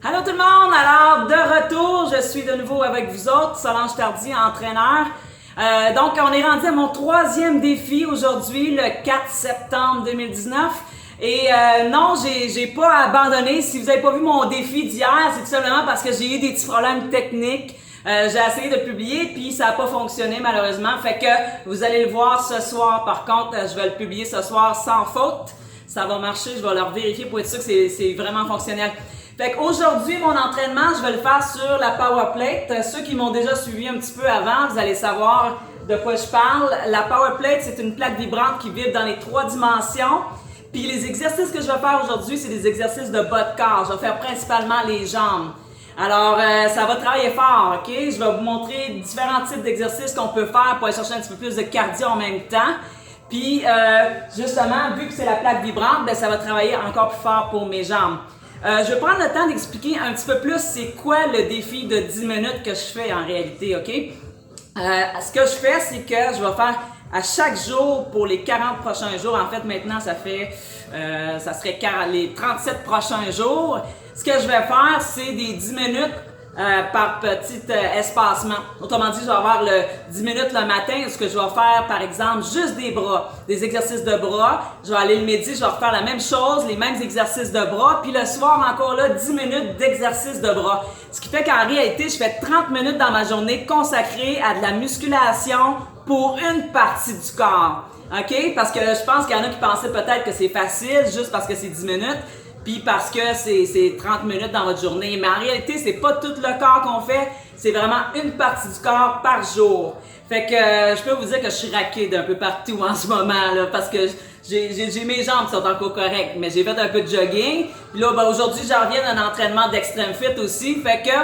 Allô tout le monde! Alors, de retour, je suis de nouveau avec vous autres, Solange Tardy, entraîneur. Donc, on est rendu à mon troisième défi aujourd'hui, le 4 septembre 2019. Et non, j'ai pas abandonné. Si vous n'avez pas vu mon défi d'hier, c'est tout simplement parce que j'ai eu des petits problèmes techniques. J'ai essayé de publier, puis ça n'a pas fonctionné malheureusement. Fait que vous allez le voir ce soir. Par contre, je vais le publier ce soir sans faute. Ça va marcher, je vais le vérifier pour être sûr que c'est vraiment fonctionnel. Fait qu'aujourd'hui, mon entraînement, je vais le faire sur la Power Plate. Ceux qui m'ont déjà suivi un petit peu avant, vous allez savoir de quoi je parle. La Power Plate, c'est une plaque vibrante qui vibre dans les 3 dimensions. Puis les exercices que je vais faire aujourd'hui, c'est des exercices de bas de corps. Je vais faire principalement les jambes. Alors, ça va travailler fort, OK? Je vais vous montrer différents types d'exercices qu'on peut faire pour aller chercher un petit peu plus de cardio en même temps. Puis, justement, vu que c'est la plaque vibrante, ben, ça va travailler encore plus fort pour mes jambes. Je vais prendre le temps d'expliquer un petit peu plus c'est quoi le défi de 10 minutes que je fais en réalité, OK? Ce que je fais, c'est que je vais faire à chaque jour pour les 40 prochains jours. En fait, maintenant, ça serait les 37 prochains jours. Ce que je vais faire, c'est des 10 minutes par petit espacement. Autrement dit, je vais avoir le 10 minutes le matin, ce que je vais faire, par exemple, juste des bras, des exercices de bras. Je vais aller le midi, je vais refaire la même chose, les mêmes exercices de bras. Puis le soir, encore là, 10 minutes d'exercices de bras. Ce qui fait qu'en réalité, je fais 30 minutes dans ma journée consacrée à de la musculation pour une partie du corps. OK? Parce que je pense qu'il y en a qui pensaient peut-être que c'est facile, juste parce que c'est 10 minutes. Puis parce que c'est 30 minutes dans votre journée. Mais en réalité, c'est pas tout le corps qu'on fait, c'est vraiment une partie du corps par jour. Fait que je peux vous dire que je suis raquée d'un peu partout en ce moment, là, parce que j'ai mes jambes qui sont encore correctes, mais j'ai fait un peu de jogging. Puis là, ben, aujourd'hui, j'en reviens d'un entraînement d'extrême fit aussi. Fait que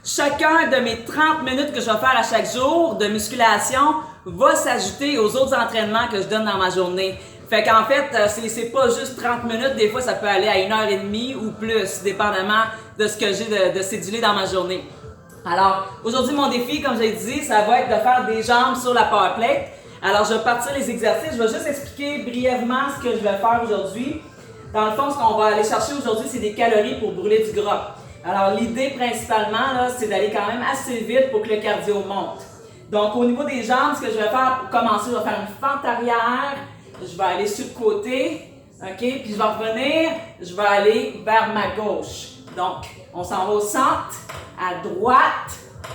chacun de mes 30 minutes que je vais faire à chaque jour de musculation va s'ajouter aux autres entraînements que je donne dans ma journée. Fait qu'en fait, c'est pas juste 30 minutes, des fois ça peut aller à 1h30 ou plus, dépendamment de ce que j'ai de cédulé dans ma journée. Alors, aujourd'hui, mon défi, comme j'ai dit, ça va être de faire des jambes sur la power plate. Alors, je vais partir les exercices, je vais juste expliquer brièvement ce que je vais faire aujourd'hui. Dans le fond, ce qu'on va aller chercher aujourd'hui, c'est des calories pour brûler du gras. Alors, l'idée principalement, là, c'est d'aller quand même assez vite pour que le cardio monte. Donc, au niveau des jambes, ce que je vais faire pour commencer, je vais faire une fente arrière. Je vais aller sur le côté, OK? Puis je vais revenir, je vais aller vers ma gauche. Donc, on s'en va au centre, à droite,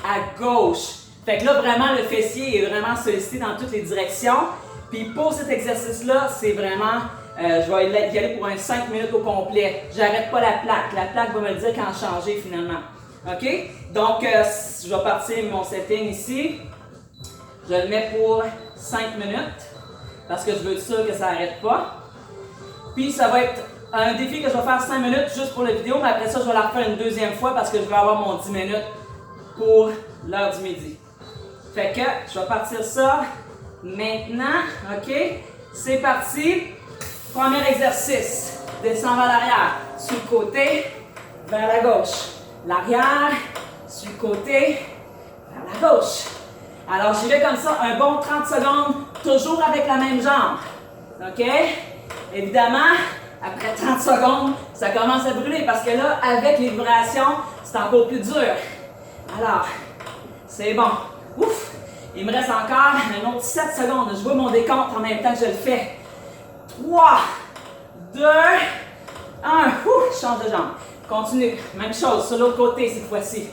à gauche. Fait que là, vraiment, le fessier est vraiment sollicité dans toutes les directions. Puis pour cet exercice-là, c'est vraiment, je vais y aller pour un 5 minutes au complet. J'arrête pas la plaque. La plaque va me le dire quand changer finalement. OK? Donc, je vais partir mon setting ici. Je le mets pour 5 minutes. Parce que je veux être sûr que ça n'arrête pas. Puis ça va être un défi que je vais faire 5 minutes juste pour la vidéo, mais après ça, je vais la refaire une deuxième fois parce que je vais avoir mon 10 minutes pour l'heure du midi. Fait que je vais partir ça maintenant. OK? C'est parti. Premier exercice. Descends vers l'arrière. Sur le côté, vers la gauche. L'arrière, sur le côté, vers la gauche. Alors, j'y vais comme ça, un bon 30 secondes, toujours avec la même jambe. OK? Évidemment, après 30 secondes, ça commence à brûler parce que là, avec les vibrations, c'est encore plus dur. Alors, c'est bon. Ouf! Il me reste encore un autre 7 secondes. Je vois mon décompte en même temps que je le fais. 3, 2, 1. Ouf! Je change de jambe. Continue. Même chose sur l'autre côté cette fois-ci.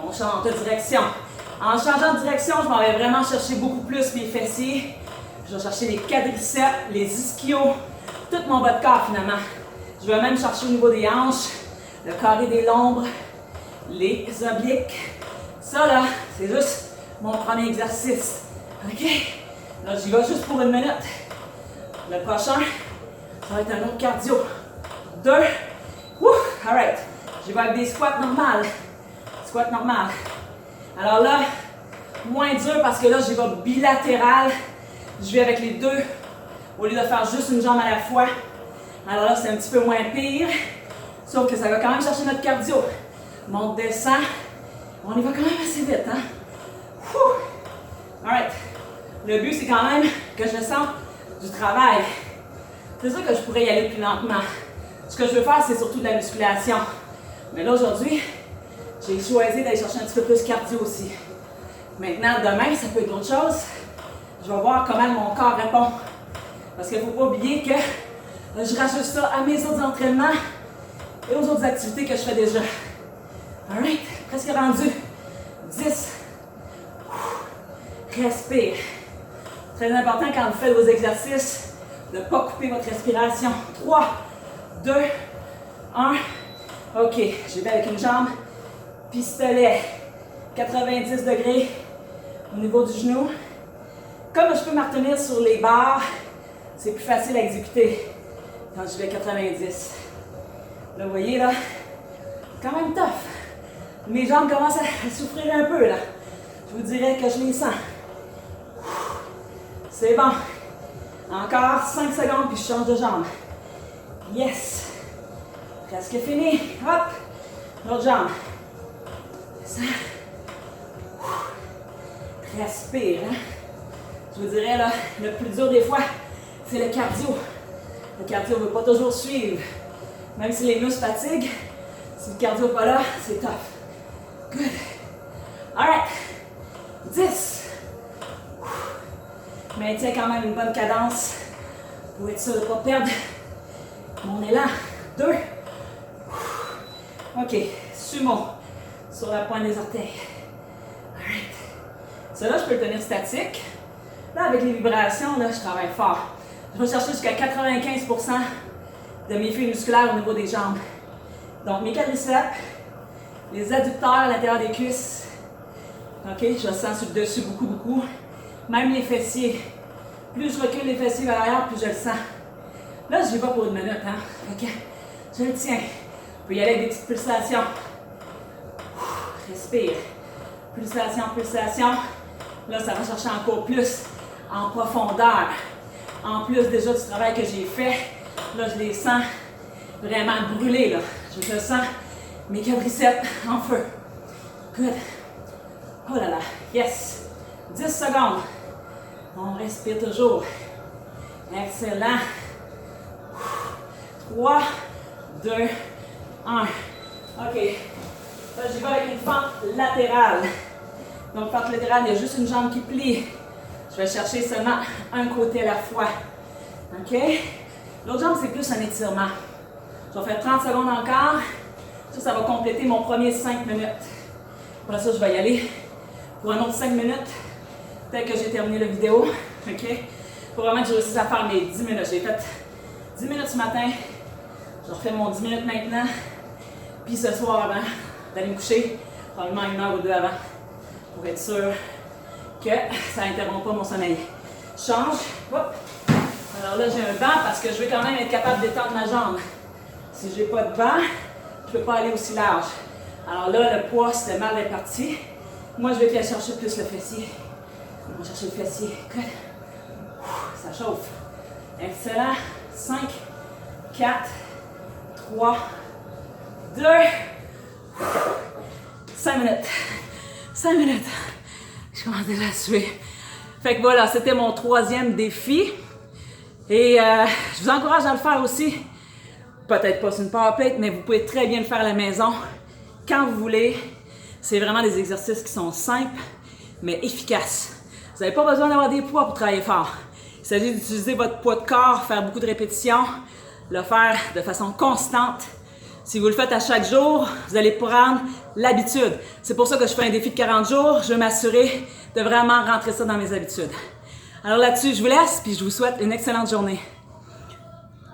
On change de direction. En changeant de direction, je m'en vais vraiment chercher beaucoup plus mes fessiers. Je vais chercher les quadriceps, les ischios, tout mon bas de corps finalement. Je vais même chercher au niveau des hanches, le carré des lombres, les obliques. Ça là, c'est juste mon premier exercice. OK? Là, j'y vais juste pour 1 minute. Le prochain, ça va être un autre cardio. 2. Ouf! Alright. J'y vais avec des squats normales. Squat normal. Alors là, moins dur parce que là, j'y vais bilatéral. Je vais avec les deux au lieu de faire juste une jambe à la fois. Alors là, c'est un petit peu moins pire. Sauf que ça va quand même chercher notre cardio. Monte, descend. On y va quand même assez vite, hein? Alright. Le but, c'est quand même que je sente du travail. C'est sûr que je pourrais y aller plus lentement. Ce que je veux faire, c'est surtout de la musculation. Mais là, aujourd'hui, j'ai choisi d'aller chercher un petit peu plus cardio aussi. Maintenant, demain, ça peut être autre chose. Je vais voir comment mon corps répond. Parce qu'il ne faut pas oublier que je rajoute ça à mes autres entraînements et aux autres activités que je fais déjà. Alright, presque rendu. 10. Respire. Très important quand vous faites vos exercices de ne pas couper votre respiration. 3, 2, 1. OK, j'y vais avec une jambe. Pistolet. 90 degrés au niveau du genou. Comme je peux me retenir sur les barres, c'est plus facile à exécuter quand je vais 90. Là, vous voyez, là, quand même tough. Mes jambes commencent à souffrir un peu, là. Je vous dirais que je les sens. C'est bon. Encore 5 secondes, puis je change de jambe. Yes. Presque fini. Hop. L'autre jambe. Descends. Respire, hein. Je vous dirais, là, le plus dur des fois, c'est le cardio. Le cardio ne veut pas toujours suivre. Même si les muscles fatiguent, si le cardio n'est pas là, c'est tough. Good. Alright. 10. Maintiens quand même une bonne cadence pour être sûr de ne pas perdre mon élan. 2. OK. Sumo sur la pointe des orteils. Alright. Cela, je peux le tenir statique. Là, avec les vibrations, là, je travaille fort. Je vais chercher jusqu'à 95% de mes fibres musculaires au niveau des jambes. Donc, mes quadriceps, les adducteurs à l'intérieur des cuisses. OK, je sens sur le dessus beaucoup. Même les fessiers. Plus je recule les fessiers vers l'arrière, plus je le sens. Là, je n'y vais pas pour une minute, hein. OK, je le tiens. Je peux y aller avec des petites pulsations. Respire. Pulsation. Là, ça va chercher encore plus en profondeur. En plus déjà du travail que j'ai fait, là, je les sens vraiment brûlés, là. Je sens mes quadriceps en feu. Good. Oh là là. Yes. 10 secondes. On respire toujours. Excellent. 3, 2, 1. OK. Là, j'y vais avec une fente latérale. Donc, fente latérale, il y a juste une jambe qui plie. Je vais chercher seulement un côté à la fois. OK? L'autre jambe, c'est plus un étirement. Je vais faire 30 secondes encore. Ça va compléter mon premier 5 minutes. Après ça, je vais y aller pour un autre 5 minutes. Peut-être que j'ai terminé la vidéo. OK? Pour vraiment que je réussisse à faire mes 10 minutes. J'ai fait 10 minutes ce matin. Je refais mon 10 minutes maintenant. Puis ce soir, avant d'aller me coucher, probablement 1 heure ou 2 avant, pour être sûr que ça n'interrompt pas mon sommeil. Change. Hop. Alors là, j'ai un banc parce que je veux quand même être capable d'étendre ma jambe. Si je n'ai pas de banc, je ne peux pas aller aussi large. Alors là, le poids, c'est mal réparti. Moi, je vais aller chercher plus le fessier. On va chercher le fessier. Good. Ça chauffe. Excellent. 5, 4, 3, 2, 5 minutes. 5 minutes. Je commence déjà à suer. Fait que voilà, c'était mon 3e défi. Et je vous encourage à le faire aussi. Peut-être pas sur une power plate, mais vous pouvez très bien le faire à la maison quand vous voulez. C'est vraiment des exercices qui sont simples, mais efficaces. Vous n'avez pas besoin d'avoir des poids pour travailler fort. Il s'agit d'utiliser votre poids de corps, faire beaucoup de répétitions, le faire de façon constante. Si vous le faites à chaque jour, vous allez prendre l'habitude. C'est pour ça que je fais un défi de 40 jours. Je veux m'assurer de vraiment rentrer ça dans mes habitudes. Alors là-dessus, je vous laisse, puis je vous souhaite une excellente journée.